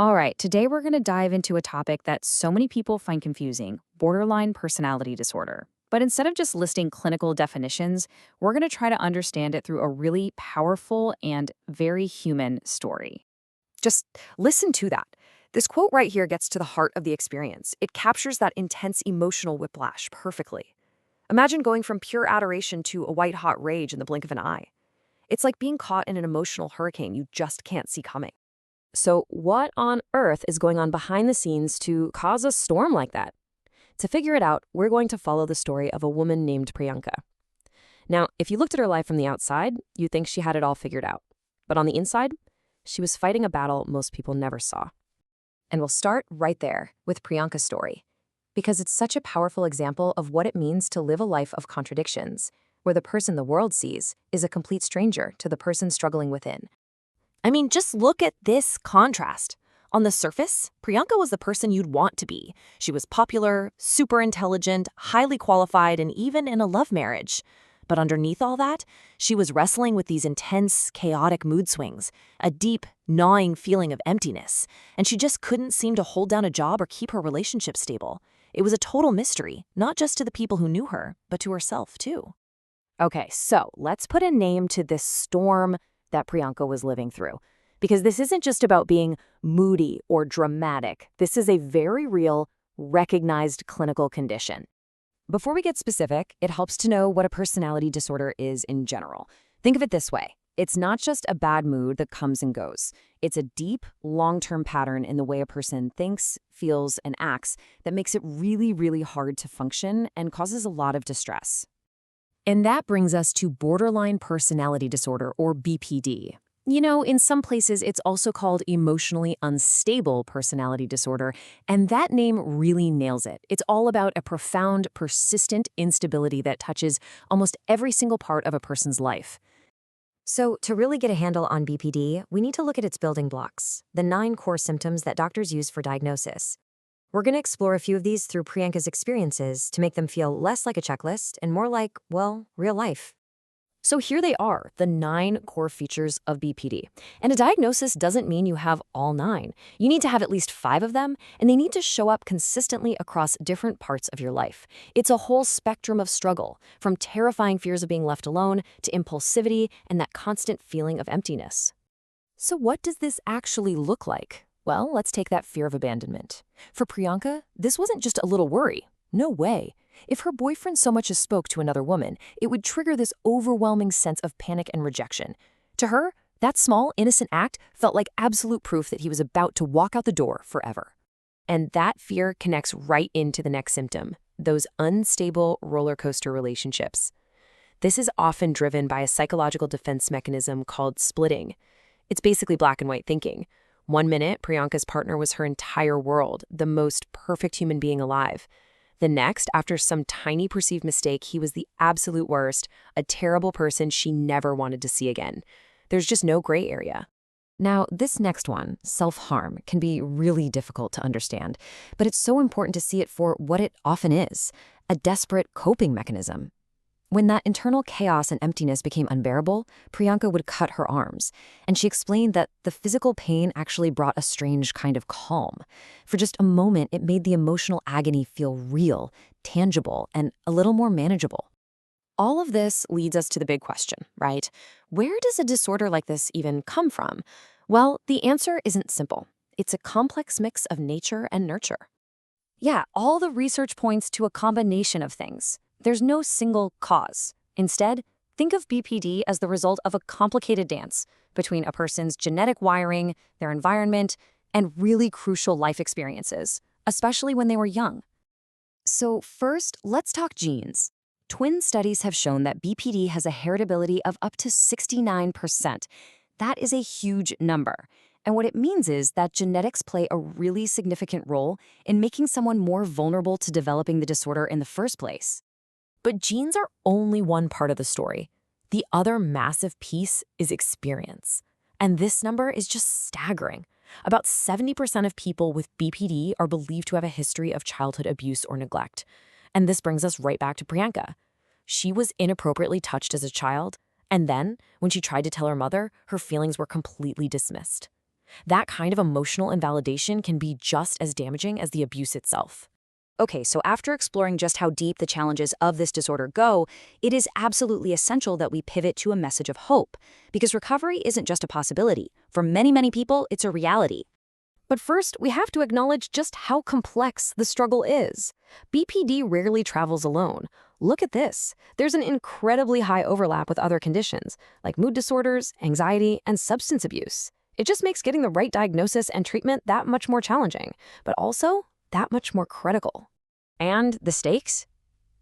All right, today we're going to dive into a topic that so many people find confusing: borderline personality disorder. But instead of just listing clinical definitions, we're going to try to understand it through a really powerful and very human story. Just listen to that. This quote right here gets to the heart of the experience. It captures that intense emotional whiplash perfectly. Imagine going from pure adoration to a white-hot rage in the blink of an eye. It's like being caught in an emotional hurricane you just can't see coming. So, what on earth is going on behind the scenes to cause a storm like that? To figure it out, we're going to follow the story of a woman named Priyanka. Now, if you looked at her life from the outside, you'd think she had it all figured out. But on the inside, she was fighting a battle most people never saw. And we'll start right there with Priyanka's story, because it's such a powerful example of what it means to live a life of contradictions, where the person the world sees is a complete stranger to the person struggling within. I mean, just look at this contrast. On the surface, Priyanka was the person you'd want to be. She was popular, super intelligent, highly qualified, and even in a love marriage. But underneath all that, she was wrestling with these intense, chaotic mood swings, a deep, gnawing feeling of emptiness, and she just couldn't seem to hold down a job or keep her relationship stable. It was a total mystery, not just to the people who knew her, but to herself, too. Okay, so let's put a name to this storm that Priyanka was living through. Because this isn't just about being moody or dramatic. This is a very real, recognized clinical condition. Before we get specific, it helps to know what a personality disorder is in general. Think of it this way. It's not just a bad mood that comes and goes. It's a deep, long-term pattern in the way a person thinks, feels, and acts that makes it really, really hard to function and causes a lot of distress. And that brings us to borderline personality disorder, or BPD. You know, in some places, it's also called emotionally unstable personality disorder, and that name really nails it. It's all about a profound, persistent instability that touches almost every single part of a person's life. So, to really get a handle on BPD, we need to look at its building blocks, the 9 core symptoms that doctors use for diagnosis. We're going to explore a few of these through Priyanka's experiences to make them feel less like a checklist and more like, well, real life. So here they are, the 9 core features of BPD. And a diagnosis doesn't mean you have all 9. You need to have at least 5 of them, and they need to show up consistently across different parts of your life. It's a whole spectrum of struggle, from terrifying fears of being left alone to impulsivity and that constant feeling of emptiness. So what does this actually look like? Well, let's take that fear of abandonment. For Priyanka, this wasn't just a little worry. No way. If her boyfriend so much as spoke to another woman, it would trigger this overwhelming sense of panic and rejection. To her, that small, innocent act felt like absolute proof that he was about to walk out the door forever. And that fear connects right into the next symptom, those unstable roller coaster relationships. This is often driven by a psychological defense mechanism called splitting. It's basically black and white thinking. One minute, Priyanka's partner was her entire world, the most perfect human being alive. The next, after some tiny perceived mistake, he was the absolute worst, a terrible person she never wanted to see again. There's just no gray area. Now, this next one, self-harm, can be really difficult to understand, but it's so important to see it for what it often is, a desperate coping mechanism. When that internal chaos and emptiness became unbearable, Priyanka would cut her arms, and she explained that the physical pain actually brought a strange kind of calm. For just a moment, it made the emotional agony feel real, tangible, and a little more manageable. All of this leads us to the big question, right? Where does a disorder like this even come from? Well, the answer isn't simple. It's a complex mix of nature and nurture. Yeah, all the research points to a combination of things. There's no single cause. Instead, think of BPD as the result of a complicated dance between a person's genetic wiring, their environment, and really crucial life experiences, especially when they were young. So first, let's talk genes. Twin studies have shown that BPD has a heritability of up to 69%. That is a huge number. And what it means is that genetics play a really significant role in making someone more vulnerable to developing the disorder in the first place. But genes are only one part of the story. The other massive piece is experience. And this number is just staggering. About 70% of people with BPD are believed to have a history of childhood abuse or neglect. And this brings us right back to Priyanka. She was inappropriately touched as a child, and then, when she tried to tell her mother, her feelings were completely dismissed. That kind of emotional invalidation can be just as damaging as the abuse itself. Okay, so after exploring just how deep the challenges of this disorder go, it is absolutely essential that we pivot to a message of hope, because recovery isn't just a possibility. For many, many people, it's a reality. But first, we have to acknowledge just how complex the struggle is. BPD rarely travels alone. Look at this. There's an incredibly high overlap with other conditions, like mood disorders, anxiety, and substance abuse. It just makes getting the right diagnosis and treatment that much more challenging, but also that much more critical. And the stakes?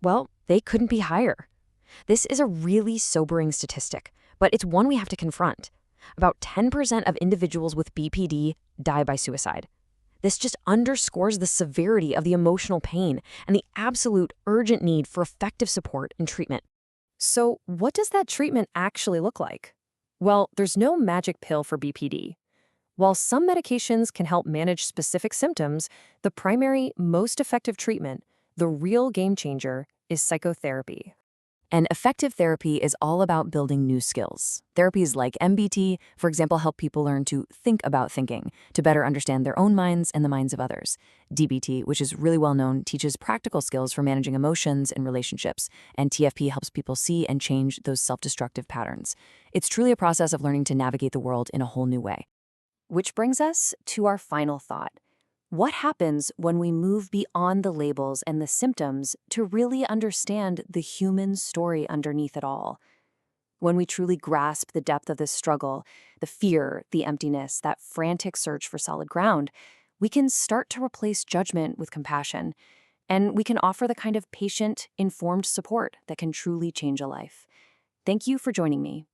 Well, they couldn't be higher. This is a really sobering statistic, but it's one we have to confront. About 10% of individuals with BPD die by suicide. This just underscores the severity of the emotional pain and the absolute urgent need for effective support and treatment. So, what does that treatment actually look like? Well, there's no magic pill for BPD. While some medications can help manage specific symptoms, the primary, most effective treatment, the real game changer, is psychotherapy. And effective therapy is all about building new skills. Therapies like MBT, for example, help people learn to think about thinking, to better understand their own minds and the minds of others. DBT, which is really well known, teaches practical skills for managing emotions and relationships. And TFP helps people see and change those self-destructive patterns. It's truly a process of learning to navigate the world in a whole new way. Which brings us to our final thought. What happens when we move beyond the labels and the symptoms to really understand the human story underneath it all? When we truly grasp the depth of this struggle, the fear, the emptiness, that frantic search for solid ground, we can start to replace judgment with compassion, and we can offer the kind of patient, informed support that can truly change a life. Thank you for joining me.